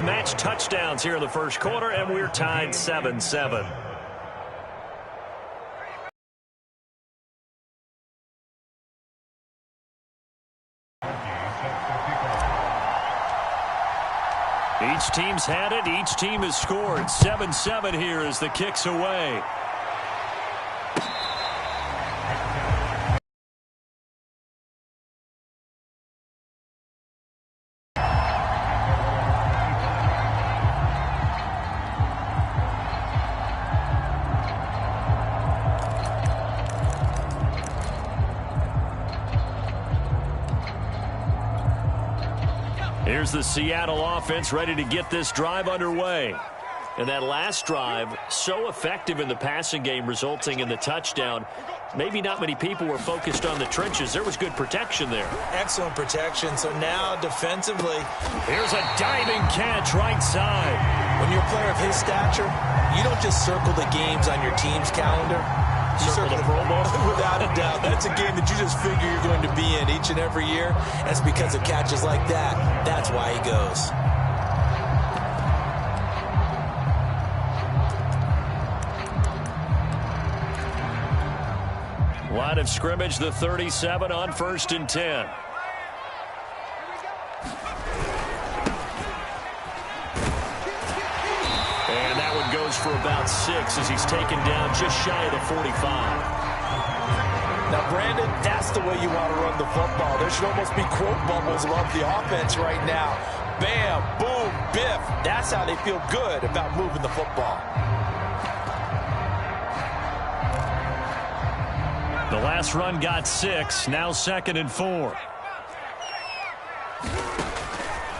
Match touchdowns here in the first quarter, and we're tied 7-7. Each team's had it. Each team has scored. 7-7 here as the kick's away. Here's the Seattle offense ready to get this drive underway. And that last drive, so effective in the passing game, resulting in the touchdown. Maybe not many people were focused on the trenches. There was good protection there. Excellent protection. So now defensively, here's a diving catch right side. When you're a player of his stature, you don't just circle the games on your team's calendar. You circle the Pro Bowl. Without a doubt. That's a game that you just figure you're going to be in each and every year. That's because of catches like that. That's why he goes. Line of scrimmage, the 37 on 1st and 10. And that one goes for about 6 as he's taken down just shy of the 45. Now, Brandon, that's the way you want to run the football. There should almost be quote bubbles above the offense right now. Bam, boom, biff. That's how they feel good about moving the football. The last run got 6, now 2nd and 4.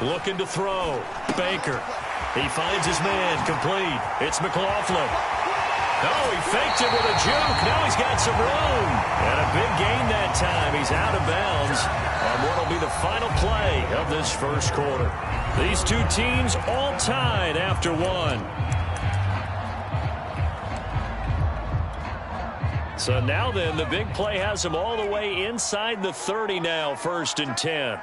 Looking to throw. Baker. He finds his man, complete. It's McLaughlin. Oh, he faked it with a juke. Now he's got some room. And a big gain that time. He's out of bounds on what will be the final play of this first quarter. These two teams all tied after 1. So now then, the big play has him all the way inside the 30 now, 1st and 10.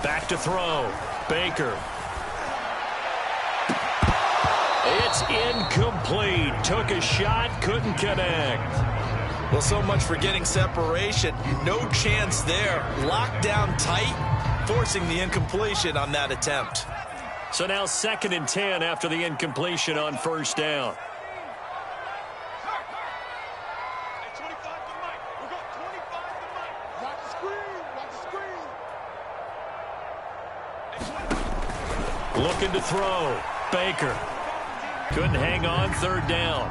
Back to throw. Baker. It's incomplete. Took a shot, couldn't connect. Well, so much for getting separation. No chance there. Locked down tight, forcing the incompletion on that attempt. So now 2nd and 10 after the incompletion on 1st down. Looking to throw. Baker. Couldn't hang on, 3rd down.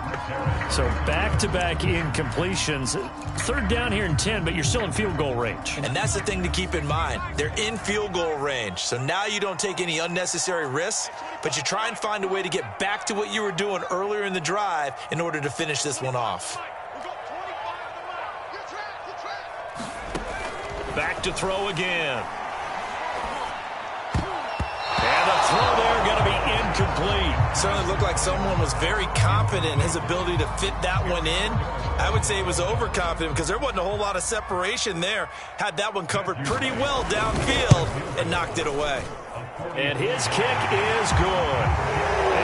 So back-to-back incompletions. 3rd down here in 10, but you're still in field goal range. And that's the thing to keep in mind. They're in field goal range. So now you don't take any unnecessary risks, but you try and find a way to get back to what you were doing earlier in the drive in order to finish this one off. Back to throw again. And the throw there going to be incomplete. Certainly looked like someone was very confident in his ability to fit that one in. I would say he was overconfident because there wasn't a whole lot of separation there. Had that one covered pretty well downfield and knocked it away. And his kick is good.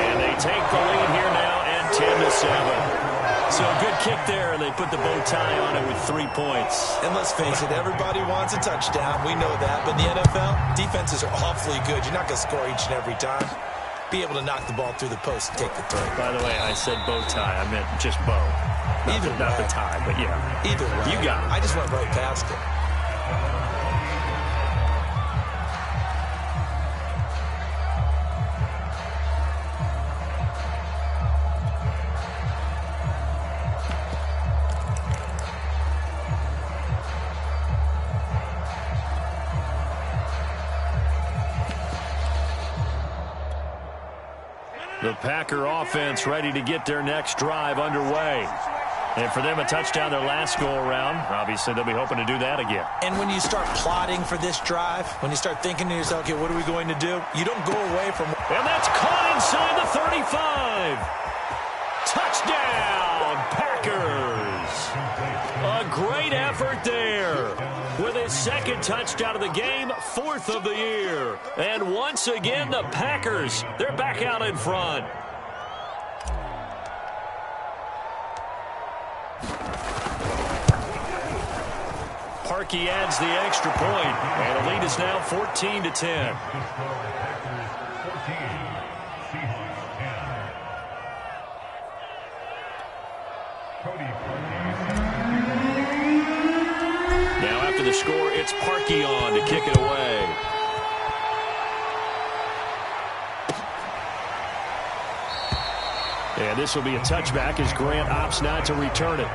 And they take the lead here now at 10-7. So a good kick there, and they put the bow tie on it with 3 points. And let's face it, everybody wants a touchdown. We know that. But in the NFL, defenses are awfully good. You're not going to score each and every time. Be able to knock the ball through the post and take the throw. By the way, I said bow tie. I meant just bow. Not the tie, but yeah. Either way. You got it. I just went right past it. The Packer offense ready to get their next drive underway. And for them, a touchdown their last go-around. Obviously, they'll be hoping to do that again. And when you start plotting for this drive, when you start thinking to yourself, okay, what are we going to do? You don't go away from... And that's caught inside the 35. Touchdown, Packers. A great effort there. second touchdown of the game, fourth of the year. And once again, the Packers, they're back out in front. Parkey adds the extra point, and the lead is now 14-10. Now after the score, it's Parkey on to kick it away. And this will be a touchback as Grant opts not to return it.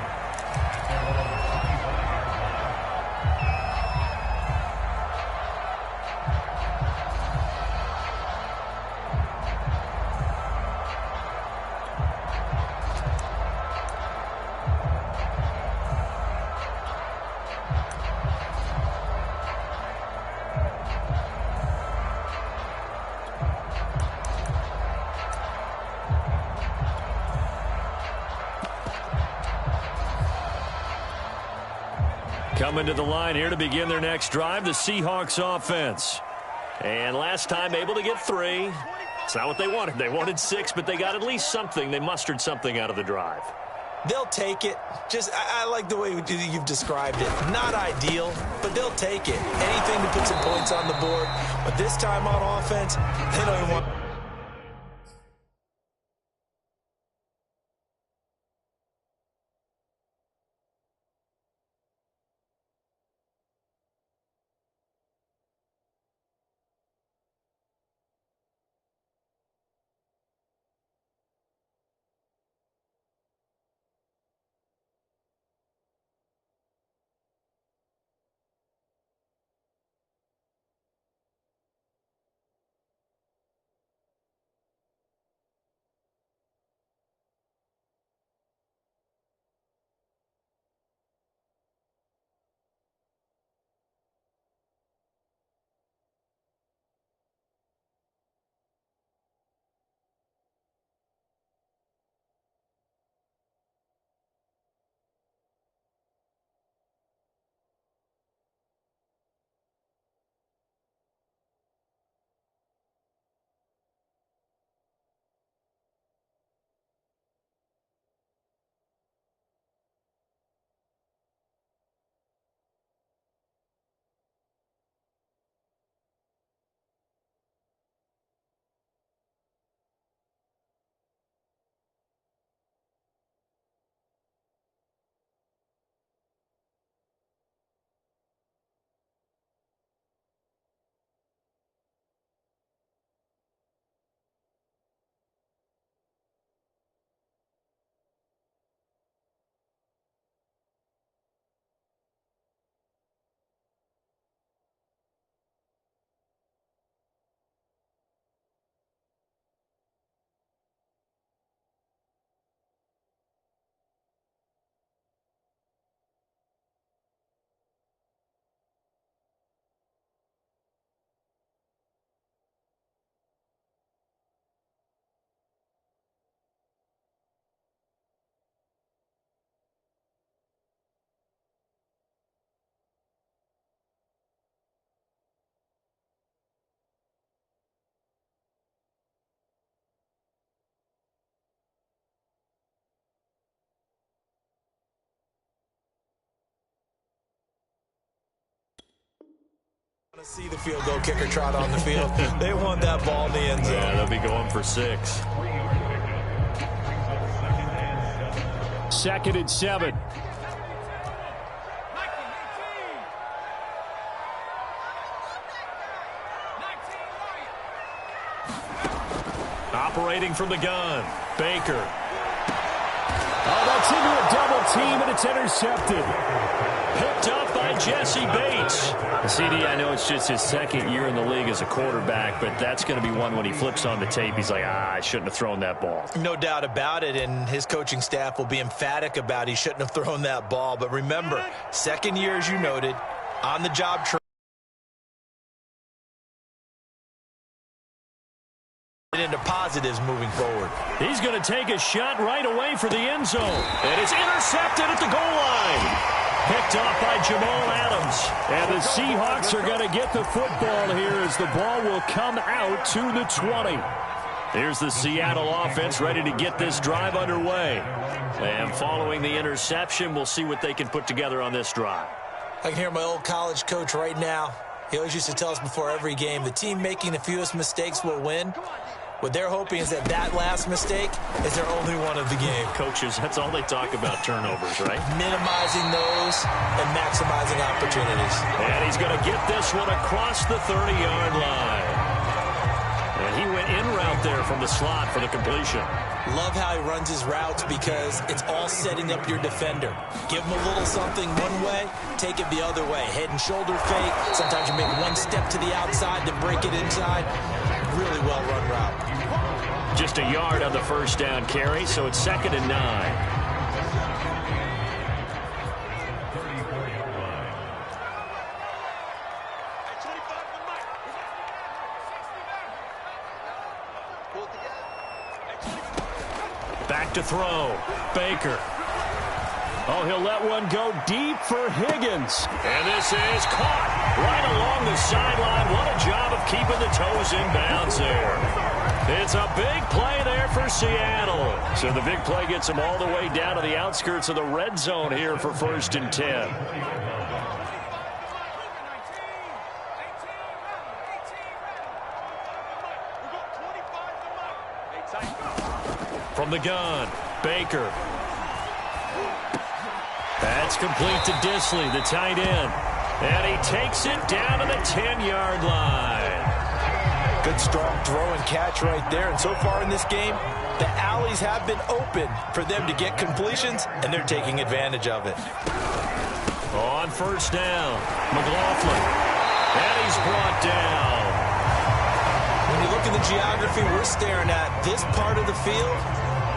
Coming to the line here to begin their next drive, the Seahawks offense. And last time able to get 3. It's not what they wanted. They wanted 6, but they got at least something. They mustered something out of the drive. They'll take it. I like the way you've described it. Not ideal, but they'll take it. Anything to put some points on the board. But this time on offense, they don't even want... See the field goal kicker trot on the field. They want that ball in the end zone. Yeah, they'll be going for 6. 2nd and 7. Operating from the gun, Baker. Oh, that's into a double team, and it's intercepted. Picked up by Jesse Bates. CD, I know it's just his 2nd year in the league as a quarterback, but that's going to be one when he flips on the tape, he's like, I shouldn't have thrown that ball. No doubt about it, and his coaching staff will be emphatic about he shouldn't have thrown that ball. But remember, 2nd year, as you noted, on the job training. Into positives moving forward. He's going to take a shot right away for the end zone. And it's intercepted at the goal line. Picked off by Jamal Adams. And the Seahawks are going to get the football here as the ball will come out to the 20. Here's the Seattle offense ready to get this drive underway. And following the interception, we'll see what they can put together on this drive. I can hear my old college coach right now. He always used to tell us before every game, the team making the fewest mistakes will win. What they're hoping is that last mistake is their only one of the game. Coaches, that's all they talk about, turnovers, right? Minimizing those and maximizing opportunities. And he's going to get this one across the 30-yard line. And he went in route there from the slot for the completion. Love how he runs his routes because it's all setting up your defender. Give him a little something one way, take it the other way. Head and shoulder fake. Sometimes you make one step to the outside, then break it inside. Really well-run route. Just a yard on the first down carry, so it's 2nd and 9. Back to throw. Baker. Oh, he'll let one go deep for Higgins. And this is caught right along the sideline. What a job of keeping the toes in bounds there. It's a big play there for Seattle. So the big play gets them all the way down to the outskirts of the red zone here for 1st and 10. From the gun, Baker. That's complete to Disley, the tight end. And he takes it down to the 10-yard line. Good, strong throw and catch right there. And so far in this game, the alleys have been open for them to get completions, and they're taking advantage of it. On 1st down, McLaughlin. And he's brought down. When you look at the geography we're staring at, this part of the field,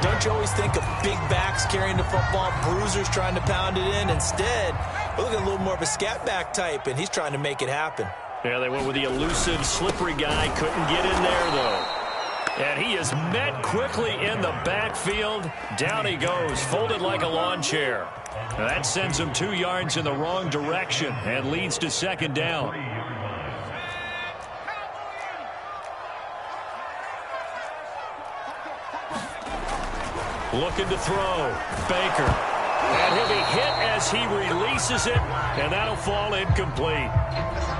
don't you always think of big backs carrying the football, bruisers trying to pound it in? Instead, we're looking at a little more of a scat back type, and he's trying to make it happen. Yeah, they went with the elusive, slippery guy. Couldn't get in there, though. And he is met quickly in the backfield. Down he goes, folded like a lawn chair. That sends him 2 yards in the wrong direction and leads to 2nd down. Looking to throw. Baker. And he'll be hit as he releases it, and that'll fall incomplete.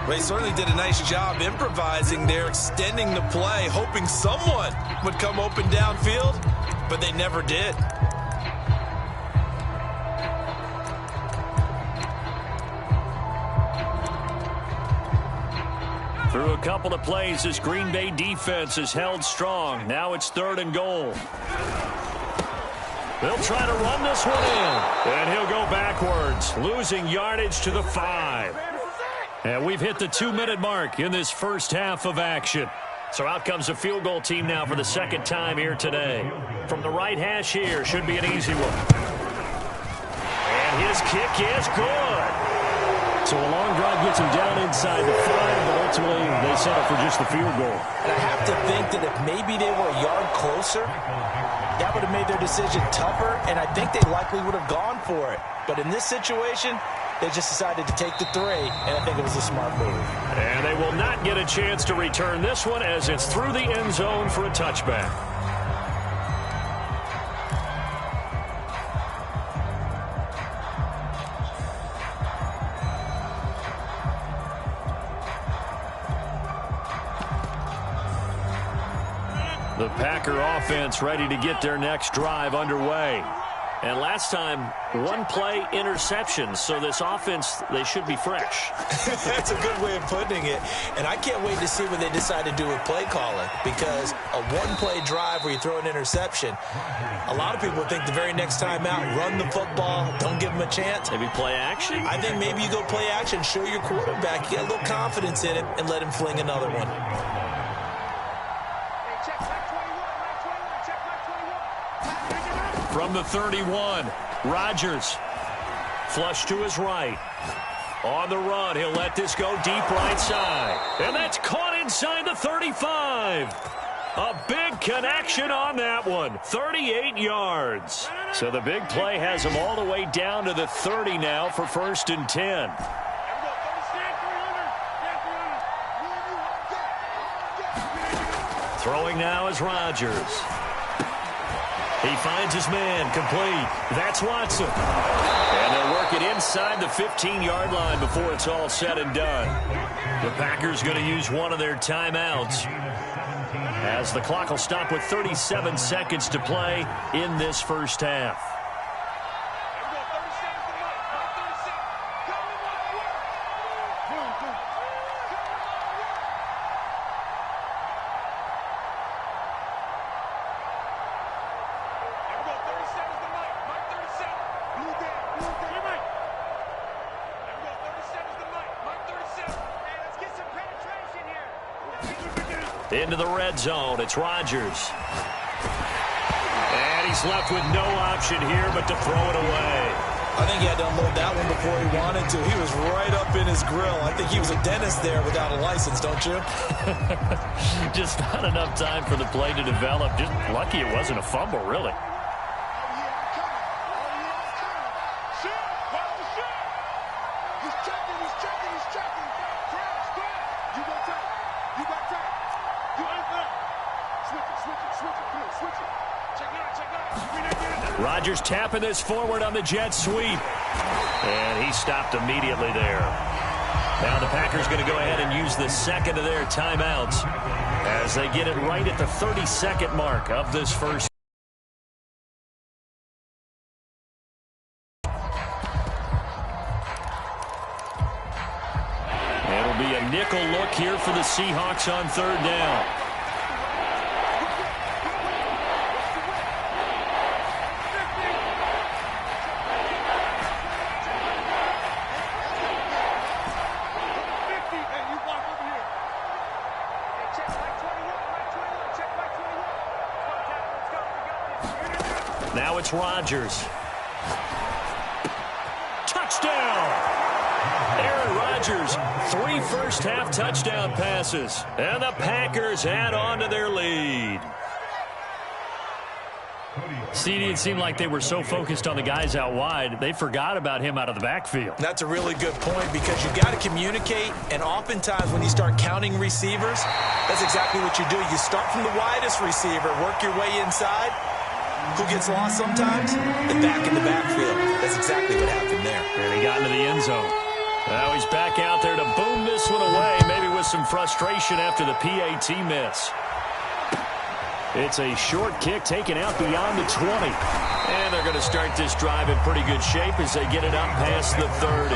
Well, he certainly did a nice job improvising there, extending the play, hoping someone would come open downfield, but they never did. Through a couple of plays, this Green Bay defense is held strong. Now it's 3rd and goal. They'll try to run this one in. And he'll go backwards, losing yardage to the 5. And we've hit the 2-minute mark in this first half of action. So out comes the field goal team now for the 2nd time here today. From the right hash here, should be an easy one. And his kick is good. So a long drive gets him down inside the 5, but ultimately they settle for just the field goal. And I have to think that if maybe they were a yard closer, that would have made their decision tougher, and I think they likely would have gone for it. But in this situation, they just decided to take the 3, and I think it was a smart move. And they will not get a chance to return this one as it's through the end zone for a touchback. The Packer offense ready to get their next drive underway. And last time, 1-play interception. So this offense, they should be fresh. That's a good way of putting it. And I can't wait to see what they decide to do with play calling. Because a 1-play drive where you throw an interception, a lot of people think the very next time out, run the football, don't give them a chance. Maybe play action? I think maybe you go play action, show your quarterback, get a little confidence in him, and let him fling another one. From the 31, Rodgers. Flush to his right. On the run, he'll let this go deep right side. And that's caught inside the 35. A big connection on that one. 38 yards. So the big play has them all the way down to the 30 now for 1st and 10. Throwing now is Rodgers. He finds his man, complete. That's Watson. And they'll work it inside the 15-yard line before it's all said and done. The Packers going to use one of their timeouts, as the clock will stop with 37 seconds to play in this first half. Into the red zone, it's Rodgers. And he's left with no option here but to throw it away. I think he had to unload that one before he wanted to. He was right up in his grill. I think he was a dentist there without a license, don't you? Just not enough time for the play to develop. Just lucky it wasn't a fumble, really. Rodgers tapping this forward on the jet sweep. And he stopped immediately there. Now the Packers going to go ahead and use the second of their timeouts as they get it right at the 32nd mark of this first. It'll be a nickel look here for the Seahawks on 3rd down. Now it's Rodgers. Touchdown! Aaron Rodgers, 3 first-half touchdown passes. And the Packers add on to their lead. CD, it seemed like they were so focused on the guys out wide, they forgot about him out of the backfield. That's a really good point, because you got to communicate, and oftentimes when you start counting receivers, that's exactly what you do. You start from the widest receiver, work your way inside. Who gets lost sometimes? The back in the backfield. That's exactly what happened there. And he got into the end zone. Now he's back out there to boom this one away, maybe with some frustration after the PAT miss. It's a short kick taken out beyond the 20. And they're going to start this drive in pretty good shape as they get it up past the 30.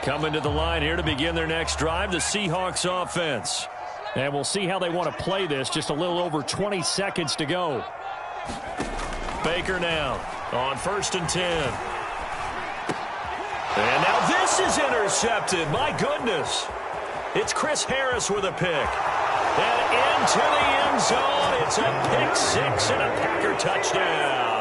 Coming to the line here to begin their next drive, the Seahawks offense. And we'll see how they want to play this. Just a little over 20 seconds to go. Baker now on 1st and 10. And now this is intercepted. My goodness. It's Chris Harris with a pick. And into the end zone. It's a pick 6 and a Packer touchdown.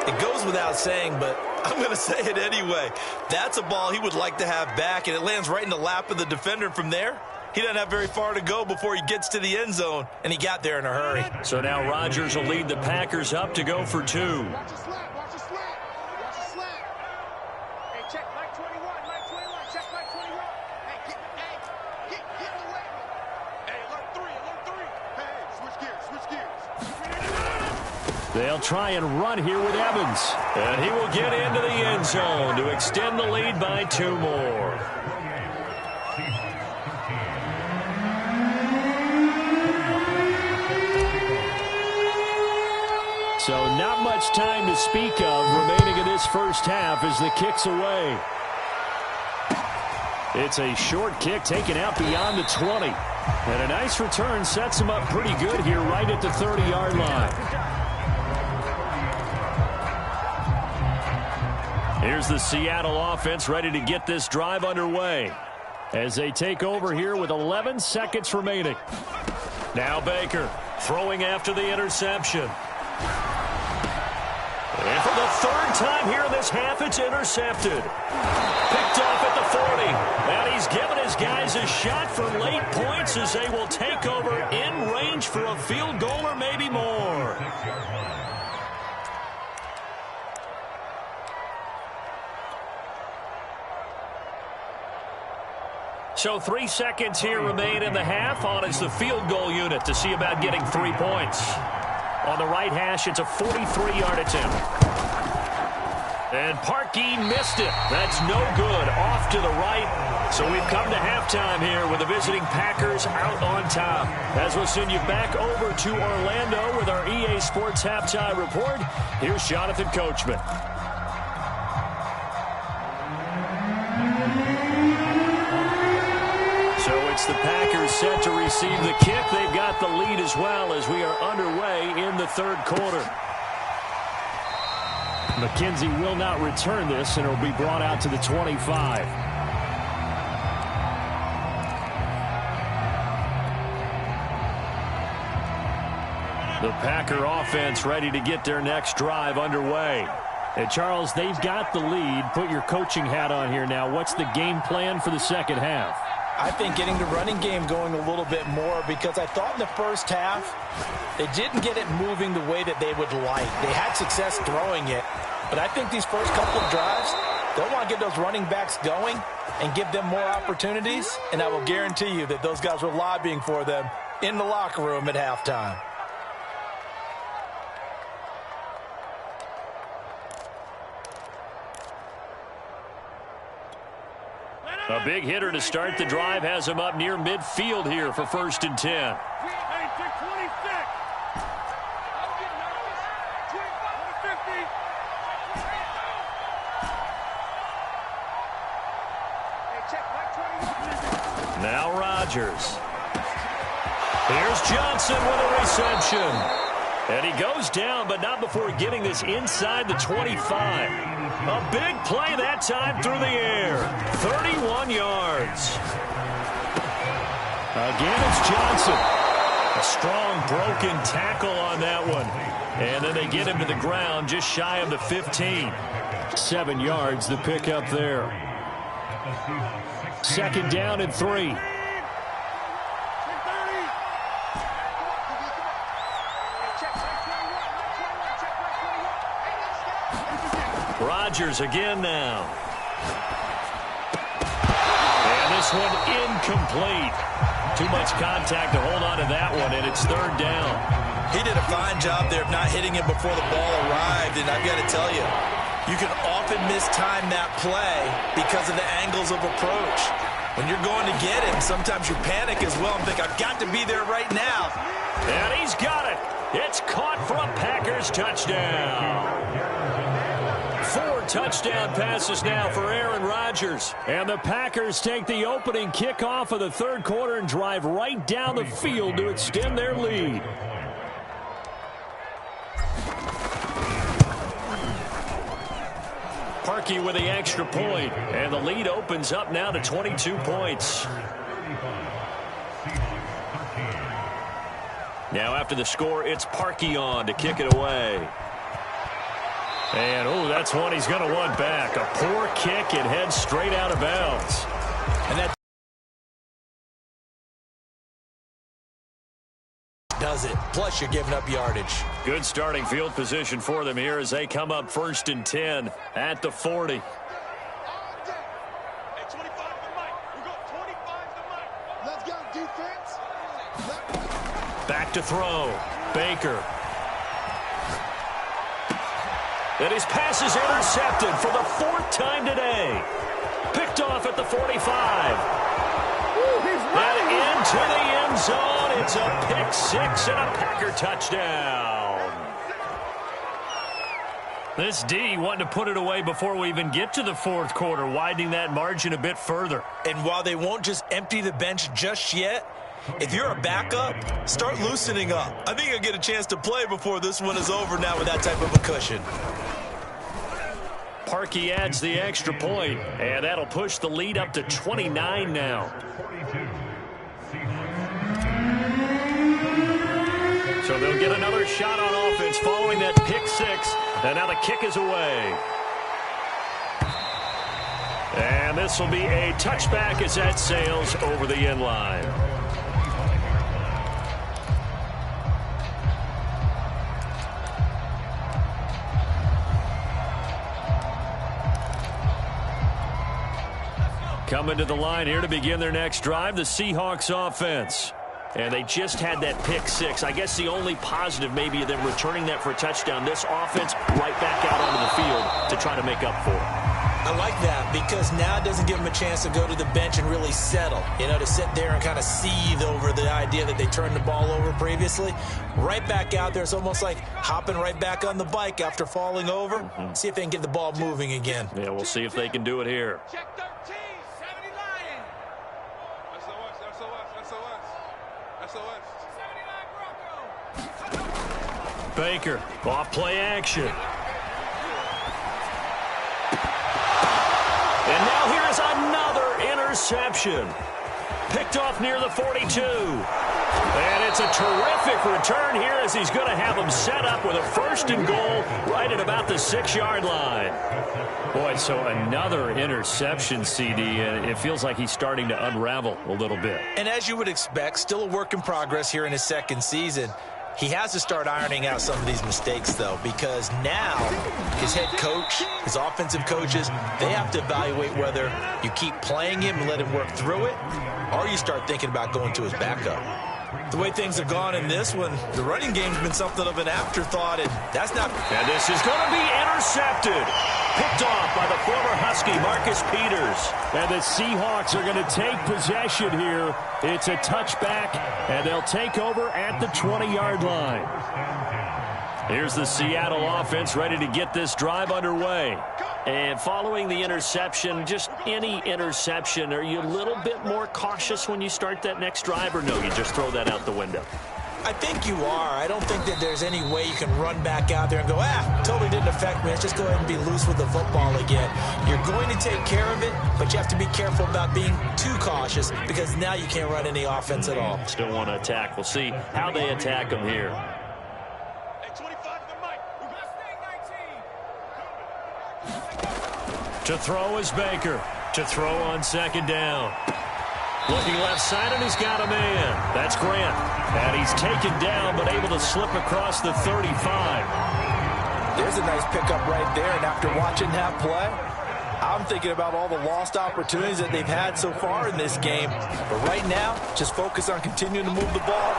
It goes without saying, but I'm going to say it anyway. That's a ball he would like to have back, and it lands right in the lap of the defender from there. He doesn't have very far to go before he gets to the end zone, and he got there in a hurry. So now Rodgers will lead the Packers up to go for 2. They'll try and run here with Evans. And he will get into the end zone to extend the lead by 2 more. So not much time to speak of remaining in this first half as the kick's away. It's a short kick taken out beyond the 20. And a nice return sets him up pretty good here right at the 30-yard line. Here's the Seattle offense ready to get this drive underway as they take over here with 11 seconds remaining. Now Baker throwing after the interception. And for the third time here in this half, it's intercepted. Picked off at the 40. And he's given his guys a shot for late points as they will take over in range for a field goal or maybe more. So 3 seconds here remain in the half. On is the field goal unit to see about getting 3 points. On the right hash, it's a 43-yard attempt. And Parkey missed it. That's no good. Off to the right. So we've come to halftime here with the visiting Packers out on top. As we'll send you back over to Orlando with our EA Sports Halftime Report, here's Jonathan Coachman. So it's the Packers set to receive the kick. They've got the lead as well as we are underway in the third quarter. McKenzie will not return this, and it will be brought out to the 25. The Packer offense ready to get their next drive underway. And Charles, they've got the lead. Put your coaching hat on here now. What's the game plan for the second half? I think getting the running game going a little bit more, because I thought in the first half they didn't get it moving the way that they would like. They had success throwing it, but I think these first couple of drives, they'll want to get those running backs going and give them more opportunities, and I will guarantee you that those guys were lobbying for them in the locker room at halftime. A big hitter to start the drive has him up near midfield here for 1st and 10. Now Rodgers. Here's Johnson with a reception. And he goes down, but not before getting this inside the 25. A big play that time through the air. 31 yards. Again, it's Johnson. A strong broken tackle on that one. And then they get him to the ground just shy of the 15. 7 yards the pickup there. 2nd down and 3. Rodgers again now. And this one incomplete. Too much contact to hold on to that one, and it's 3rd down. He did a fine job there of not hitting him before the ball arrived, and I've got to tell you, you can often mistime that play because of the angles of approach. When you're going to get him, sometimes you panic as well and think, I've got to be there right now. And he's got it. It's caught for a Packers touchdown. 4 touchdown passes now for Aaron Rodgers. And the Packers take the opening kickoff of the third quarter and drive right down the field to extend their lead. Parkey with the extra point, and the lead opens up now to 22 points. Now after the score, it's Parkey on to kick it away. And, oh, that's one he's going to want back. A poor kick, it heads straight out of bounds. And that does it. Plus, you're giving up yardage. Good starting field position for them here as they come up 1st and 10 at the 40. Back to throw. Baker. And his pass is intercepted for the 4th time today. Picked off at the 45. And into the end zone. It's a pick 6 and a Packer touchdown. This D wanting to put it away before we even get to the 4th quarter, widening that margin a bit further. And while they won't just empty the bench just yet, if you're a backup, start loosening up. I think you'll get a chance to play before this one is over now with that type of a cushion. Parkey adds the extra point, and that'll push the lead up to 29 now. So they'll get another shot on offense following that pick 6. And now the kick is away. And this will be a touchback as that sails over the end line. Coming to the line here to begin their next drive, the Seahawks offense. And they just had that pick six. I guess the only positive maybe of them returning that for a touchdown. This offense right back out onto the field to try to make up for it. I like that because now it doesn't give them a chance to go to the bench and really settle. You know, to sit there and kind of seethe over the idea that they turned the ball over previously. Right back out there. It's almost like hopping right back on the bike after falling over. See if they can get the ball moving again. Yeah, we'll see if they can do it here. Check 13, 70 Lion. SOS. 79 Bronco. Baker, off play action. And now here's another interception. Picked off near the 42. And it's a terrific return here as he's going to have them set up with a 1st and goal right at about the 6-yard line. Boy, so another interception, CD, and it feels like he's starting to unravel a little bit. And as you would expect, still a work in progress here in his 2nd season. He has to start ironing out some of these mistakes, though, because now his head coach, his offensive coaches, they have to evaluate whether you keep playing him and let him work through it, or you start thinking about going to his backup. The way things have gone in this one, the running game's been something of an afterthought, and that's not... And this is going to be intercepted. Picked off by the former Husky, Marcus Peters. And the Seahawks are going to take possession here. It's a touchback, and they'll take over at the 20-yard line. Here's the Seattle offense ready to get this drive underway. And following the interception, just any interception, are you a little bit more cautious when you start that next drive, or no, you just throw that out the window? I think you are. I don't think that there's any way you can run back out there and go, totally didn't affect me. Let's just go ahead and be loose with the football again. You're going to take care of it, but you have to be careful about being too cautious because now you can't run any offense at all. Still want to attack. We'll see how they attack them here. To throw is Baker. To throw on 2nd down. Looking left side, and he's got a man. That's Grant. And he's taken down, but able to slip across the 35. There's a nice pickup right there, and after watching that play, I'm thinking about all the lost opportunities that they've had so far in this game. But right now, just focus on continuing to move the ball.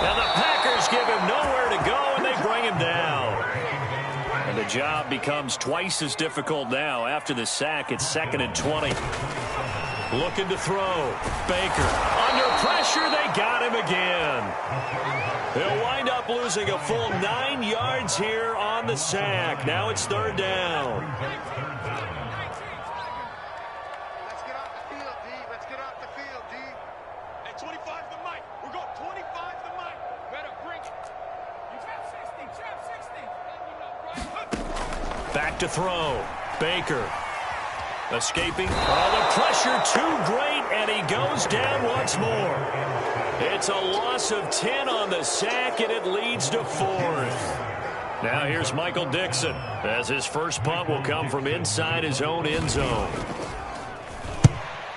And the Packers give him nowhere to go, and they bring him down. And the job becomes twice as difficult now. After the sack, it's 2nd and 20. Looking to throw. Baker. Under pressure, they got him again. They'll wind up losing a full 9 yards here on the sack. Now it's 3rd down. Let's get off the field, D. Let's get off the field, D. Hey, 25 the mic. We're going 25 the mic. Better bring it. You trap 60. Trap 60. Back to throw. Baker. Escaping. Oh, the pressure too great, and he goes down once more. It's a loss of 10 on the sack, and it leads to 4th. Now here's Michael Dixon, as his first punt will come from inside his own end zone.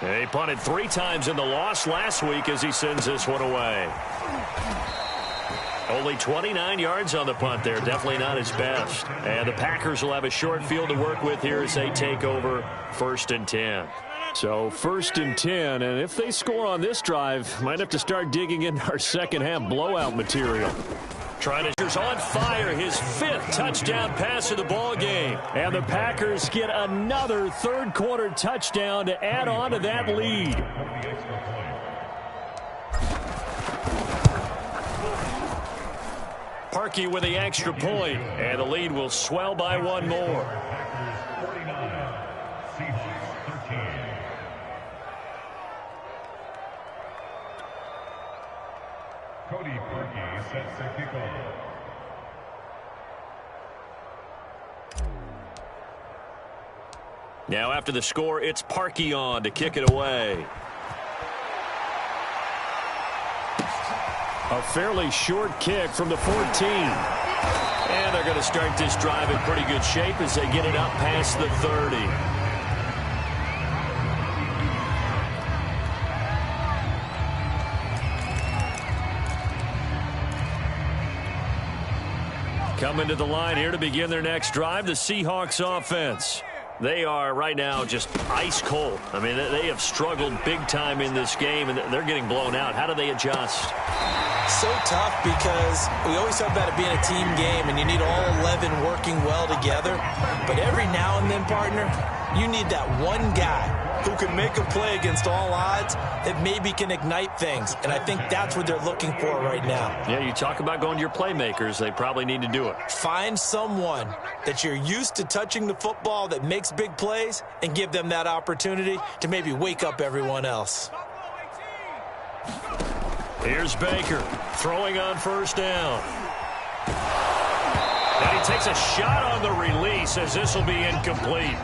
He punted 3 times in the loss last week as he sends this one away. Only 29 yards on the punt there. Definitely not his best. And the Packers will have a short field to work with here as they take over 1st and 10. So 1st and 10, and if they score on this drive, might have to start digging into our second-half blowout material. Trying to on fire, his 5th touchdown pass of the ball game. And the Packers get another third-quarter touchdown to add on to that lead. Parkey with the extra point, and the lead will swell by 1 more. Cody Parkey sets the kickoff. Now after the score, it's Parkey on to kick it away. A fairly short kick from the 14. And they're going to start this drive in pretty good shape as they get it up past the 30. Coming to the line here to begin their next drive, the Seahawks offense. They are right now just ice cold. I mean, they have struggled big time in this game, and they're getting blown out. How do they adjust? So tough because we always talk about it being a team game, and you need all 11 working well together. But every now and then, partner, you need that one guy who can make a play against all odds that maybe can ignite things. And I think that's what they're looking for right now. Yeah, you talk about going to your playmakers. They probably need to do it. Find someone that you're used to touching the football that makes big plays and give them that opportunity to maybe wake up everyone else. Here's Baker throwing on first down. And he takes a shot on the release as this will be incomplete.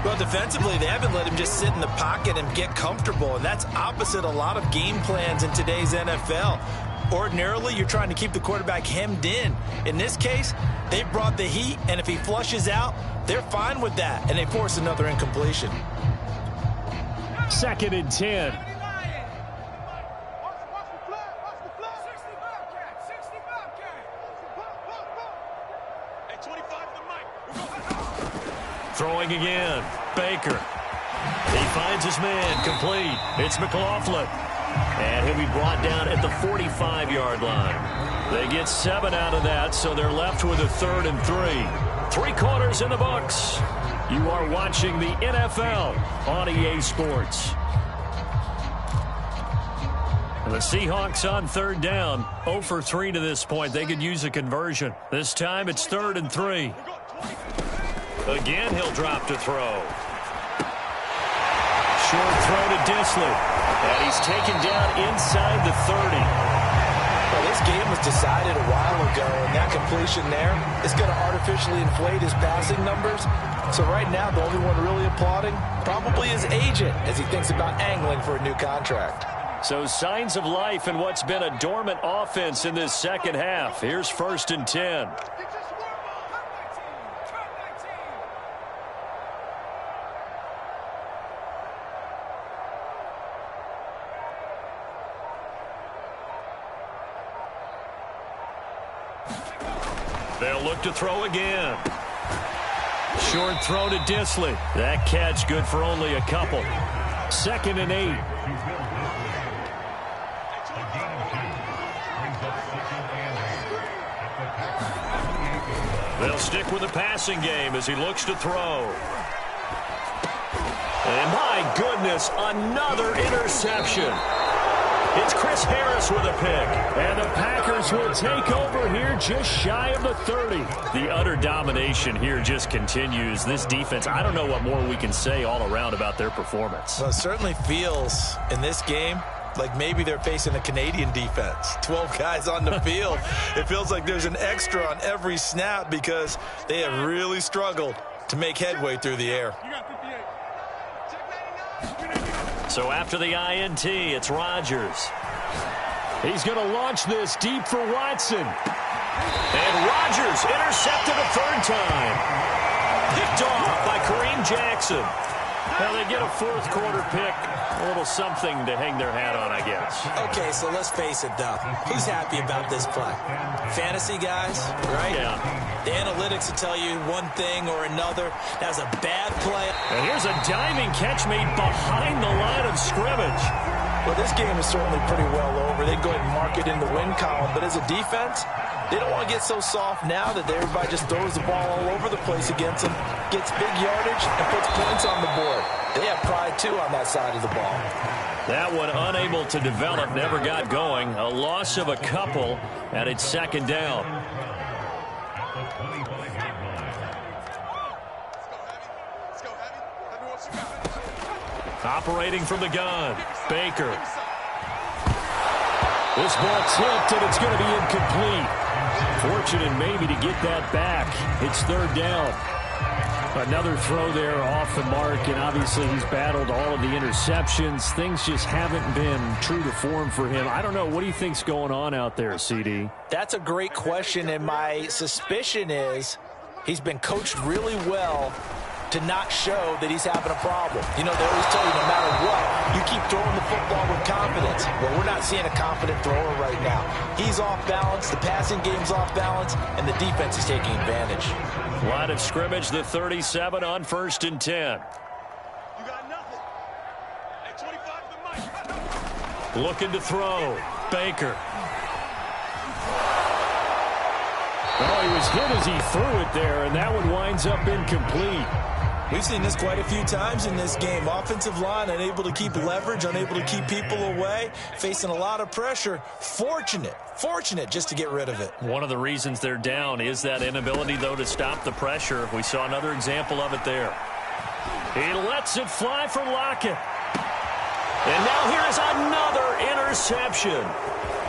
Well, defensively, they haven't let him just sit in the pocket and get comfortable, and that's opposite a lot of game plans in today's NFL. Ordinarily, you're trying to keep the quarterback hemmed in. In this case, they brought the heat, and if he flushes out, they're fine with that, and they force another incompletion. 2nd and 10. Throwing again. Baker. He finds his man. Complete. It's McLaughlin. And he'll be brought down at the 45-yard line. They get 7 out of that, so they're left with a 3rd and 3. 3 quarters in the books. You are watching the NFL on EA Sports. The Seahawks on 3rd down. 0 for 3 to this point. They could use a conversion. This time it's 3rd and 3. Again, he'll drop to throw. Short throw to Disley. And he's taken down inside the 30. Well, this game was decided a while ago, and that completion there is going to artificially inflate his passing numbers. So right now, the only one really applauding probably his agent as he thinks about angling for a new contract. So signs of life in what's been a dormant offense in this second half. Here's 1st and 10. They'll look to throw again. Short throw to Disley. That catch good for only a couple. 2nd and 8. They'll stick with the passing game as he looks to throw. And my goodness, another interception. It's Chris Harris with a pick. And the Packers will take over here just shy of the 30. The utter domination here just continues. This defense, I don't know what more we can say all around about their performance. Well, it certainly feels in this game like maybe they're facing a Canadian defense. 12 guys on the field. It feels like there's an extra on every snap because they have really struggled to make headway through the air. So after the INT, it's Rodgers. He's going to launch this deep for Watson. And Rodgers intercepted a 3rd time. Picked off by Kareem Jackson. Well, they get a 4th quarter pick. A little something to hang their hat on, I guess. Okay, so let's face it, though. Who's happy about this play? Fantasy guys, right? Yeah. The analytics will tell you one thing or another. That was a bad play. And here's a diving catch made behind the line of scrimmage. Well, this game is certainly pretty well over. They go ahead and mark it in the win column. But as a defense, they don't want to get so soft now that everybody just throws the ball all over the place against them, gets big yardage, and puts points on the board. They have pride, too, on that side of the ball. That one unable to develop, never got going. A loss of a couple, and it's 2nd down. Operating from the gun, Baker. This ball tipped, and it's going to be incomplete. Fortunate maybe to get that back. It's 3rd down. Another throw there off the mark, and obviously he's battled all of the interceptions. Things just haven't been true to form for him. I don't know. What do you think's going on out there, CD? That's a great question, and my suspicion is he's been coached really well to not show that he's having a problem. You know, they always tell you no matter what, you keep throwing the football with confidence. Well, we're not seeing a confident thrower right now. He's off balance, the passing game's off balance, and the defense is taking advantage. Line of scrimmage, the 37 on 1st and 10. You got nothing. At 25 the mic. Looking to throw. Baker. Oh, he was hit as he threw it there, and that one winds up incomplete. We've seen this quite a few times in this game. Offensive line unable to keep leverage, unable to keep people away, facing a lot of pressure. Fortunate just to get rid of it. One of the reasons they're down is that inability, though, to stop the pressure. We saw another example of it there. He lets it fly for Lockett. And now here is another interception.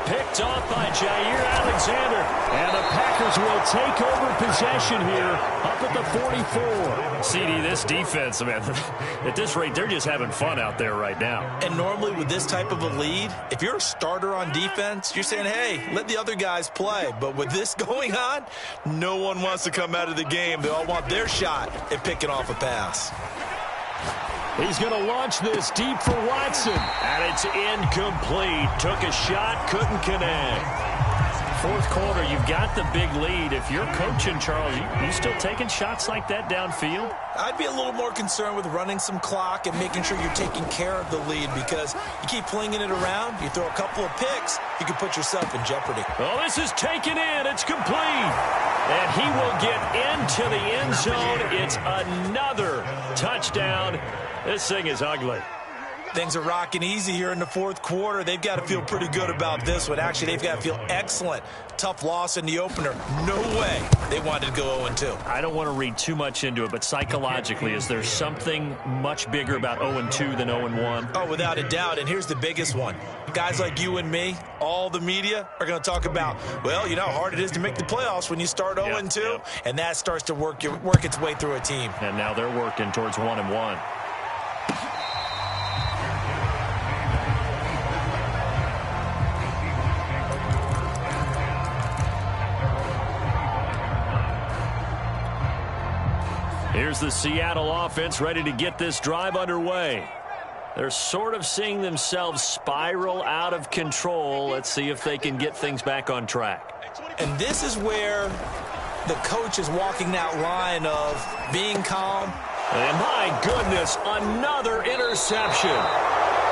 Picked off by Jair Alexander. And the Packers will take over possession here up at the 44. CD, this defense, man, at this rate, they're just having fun out there right now. And normally with this type of a lead, if you're a starter on defense, you're saying, hey, let the other guys play. But with this going on, no one wants to come out of the game. They all want their shot at picking off a pass. He's going to launch this deep for Watson. And it's incomplete. Took a shot, couldn't connect. Fourth quarter, you've got the big lead. If you're coaching, Charles, you still taking shots like that downfield? I'd be a little more concerned with running some clock and making sure you're taking care of the lead, because you keep flinging it around, you throw a couple of picks, you can put yourself in jeopardy. Oh, this is taken in. It's complete. And he will get into the end zone. It's another touchdown. This thing is ugly. Things are rocking easy here in the fourth quarter. They've got to feel pretty good about this one. Actually, they've got to feel excellent. Tough loss in the opener. No way they wanted to go 0-2. I don't want to read too much into it, but psychologically, is there something much bigger about 0-2 than 0-1? Oh, without a doubt. And here's the biggest one. Guys like you and me, all the media, are going to talk about, well, you know how hard it is to make the playoffs when you start 0-2. Yep. And that starts to work its way through a team. And now they're working towards 1-1. Here's the Seattle offense ready to get this drive underway. They're sort of seeing themselves spiral out of control. Let's see if they can get things back on track. And this is where the coach is walking that line of being calm. And my goodness, another interception.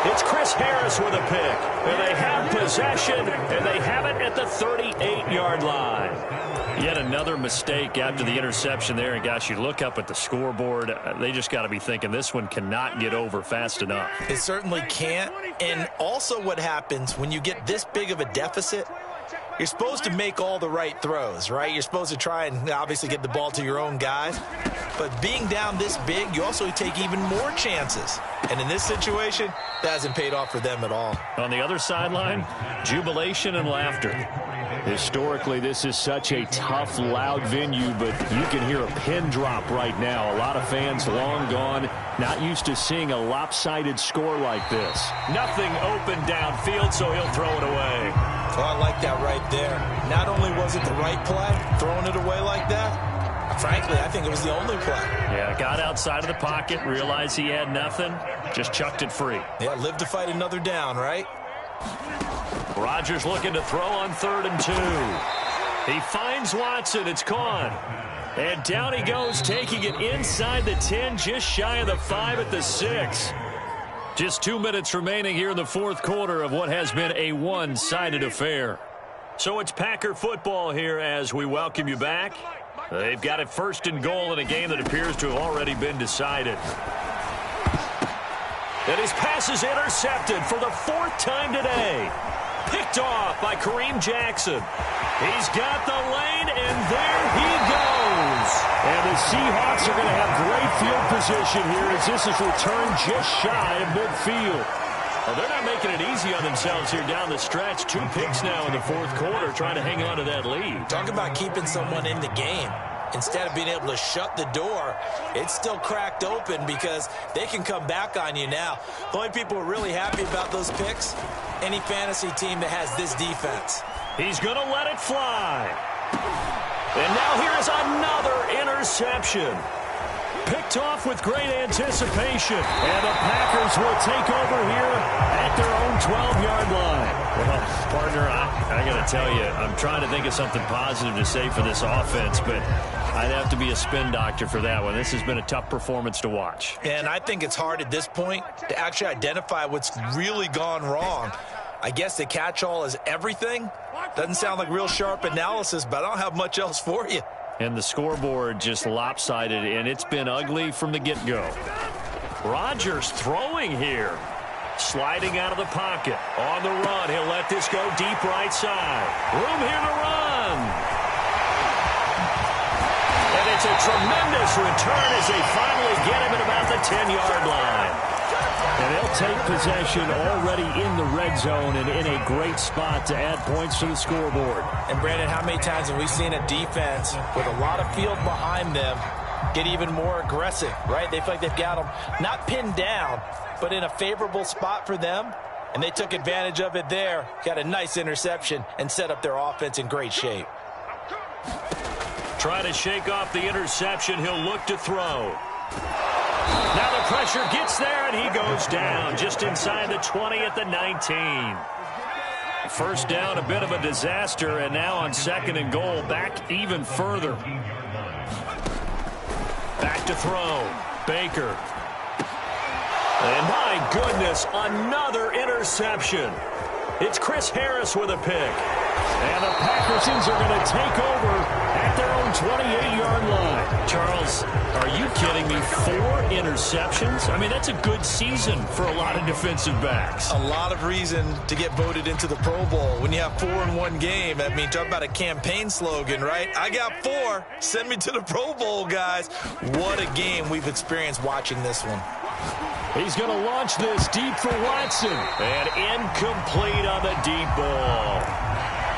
It's Chris Harris with a pick. And they have possession, and they have it at the 38-yard line. Yet another mistake after the interception there. And, gosh, you look up at the scoreboard, they just got to be thinking this one cannot get over fast enough. It certainly can't. And also what happens when you get this big of a deficit, you're supposed to make all the right throws, right? You're supposed to try and obviously get the ball to your own guys. But being down this big, you also take even more chances. And in this situation, that hasn't paid off for them at all. On the other sideline, jubilation and laughter. Historically, this is such a tough, loud venue, but you can hear a pin drop right now. A lot of fans long gone, not used to seeing a lopsided score like this. Nothing open downfield, so he'll throw it away. Oh, I like that right there. Not only was it the right play, throwing it away like that, frankly, I think it was the only play. Yeah, got outside of the pocket, realized he had nothing, just chucked it free. Yeah, live to fight another down, right? Rodgers looking to throw on 3rd and 2. He finds Watson. It's caught. And down he goes, taking it inside the 10, just shy of the 5 at the 6. Just 2 minutes remaining here in the fourth quarter of what has been a one-sided affair. So it's Packer football here as we welcome you back. They've got it 1st and goal in a game that appears to have already been decided. And his pass is intercepted for the 4th time today. Picked off by Kareem Jackson. He's got the lane, and there he goes. And the Seahawks are going to have great field position here as this is returned just shy of midfield. Well, they're not making it easy on themselves here down the stretch. 2 picks now in the fourth quarter trying to hang on to that lead. Talk about keeping someone in the game. instead of being able to shut the door, it's still cracked open because they can come back on you now. The only people who are really happy about those picks, any fantasy team that has this defense. He's going to let it fly. And now here is another interception. Picked off with great anticipation. And the Packers will take over here at their own 12-yard line. Well, partner, I got to tell you, I'm trying to think of something positive to say for this offense, but I'd have to be a spin doctor for that one. This has been a tough performance to watch. And I think it's hard at this point to actually identify what's really gone wrong. I guess the catch-all is everything. Doesn't sound like real sharp analysis, but I don't have much else for you. And the scoreboard just lopsided, and it's been ugly from the get-go. Rodgers throwing here. Sliding out of the pocket. On the run, he'll let this go deep right side. Room here to run. And it's a tremendous return as they finally get him at about the 10-yard line. And they'll take possession already in the red zone and in a great spot to add points to the scoreboard. And, Brandon, how many times have we seen a defense with a lot of field behind them get even more aggressive, right? They feel like they've got them not pinned down, but in a favorable spot for them, and they took advantage of it there, got a nice interception, and set up their offense in great shape. Trying to shake off the interception. He'll look to throw. Now the pressure gets there, and he goes down just inside the 20 at the 19. First down, a bit of a disaster, and now on 2nd and goal, back even further. Back to throw. Baker. And my goodness, another interception. It's Chris Harris with a pick. And the Packersons are going to take over at their own 28-yard line. Charles, are you kidding me? 4 interceptions? I mean, that's a good season for a lot of defensive backs. A lot of reason to get voted into the Pro Bowl. When you have 4 in one game, I mean, talk about a campaign slogan, right? I got 4. Send me to the Pro Bowl, guys. What a game we've experienced watching this one. He's going to launch this deep for Watson. And incomplete on the deep ball.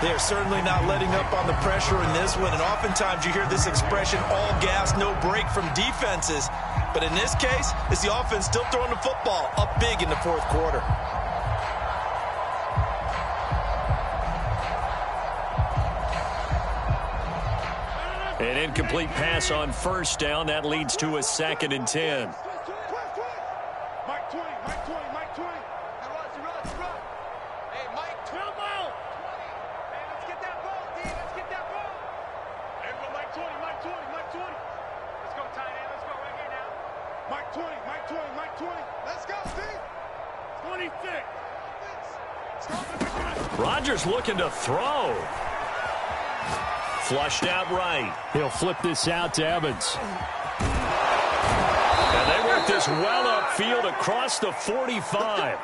They're certainly not letting up on the pressure in this one, and oftentimes you hear this expression, all gas, no break from defenses. But in this case, it's the offense still throwing the football up big in the 4th quarter. An incomplete pass on 1st down. That leads to a 2nd and 10. Mike 20, Mike 20, Mike 20. Run. Hey, Mike, 12 ball. Hey, let's get that ball, D. Let's get that ball. Hey, go Mike 20, Mike 20, Mike 20. Let's go, tight end. Let's go right here now. Mike 20, Mike 20, Mike 20. Let's go, D. 26. Rodgers looking to throw. Flushed out right. He'll flip this out to Evans. And they work this well upfield across the 45.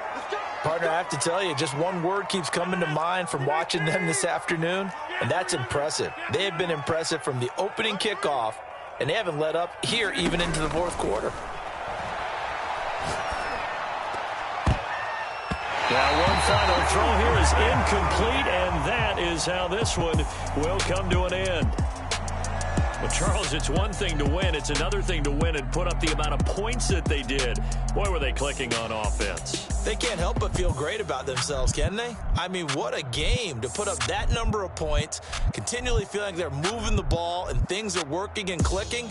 Partner, I have to tell you, just one word keeps coming to mind from watching them this afternoon, and that's impressive. They have been impressive from the opening kickoff, and they haven't let up here even into the 4th quarter. Now one final throw here is incomplete, and that is how this one will come to an end. Well, Charles, it's one thing to win. It's another thing to win and put up the amount of points that they did. Boy, were they clicking on offense. They can't help but feel great about themselves, can they? I mean, what a game to put up that number of points, continually feeling like they're moving the ball and things are working and clicking.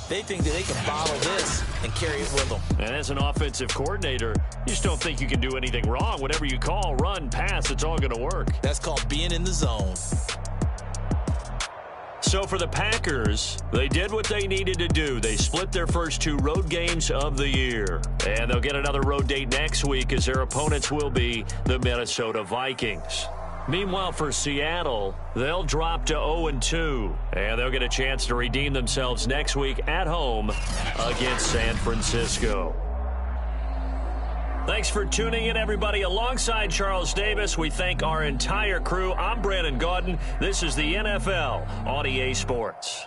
They think that they can bottle this and carry it with them. And as an offensive coordinator, you just don't think you can do anything wrong. Whatever you call, run, pass, it's all going to work. That's called being in the zone. So for the Packers, they did what they needed to do. They split their first 2 road games of the year. And they'll get another road date next week as their opponents will be the Minnesota Vikings. Meanwhile, for Seattle, they'll drop to 0-2. And they'll get a chance to redeem themselves next week at home against San Francisco. Thanks for tuning in, everybody. Alongside Charles Davis, we thank our entire crew. I'm Brandon Gaudin. This is the NFL on EA Sports.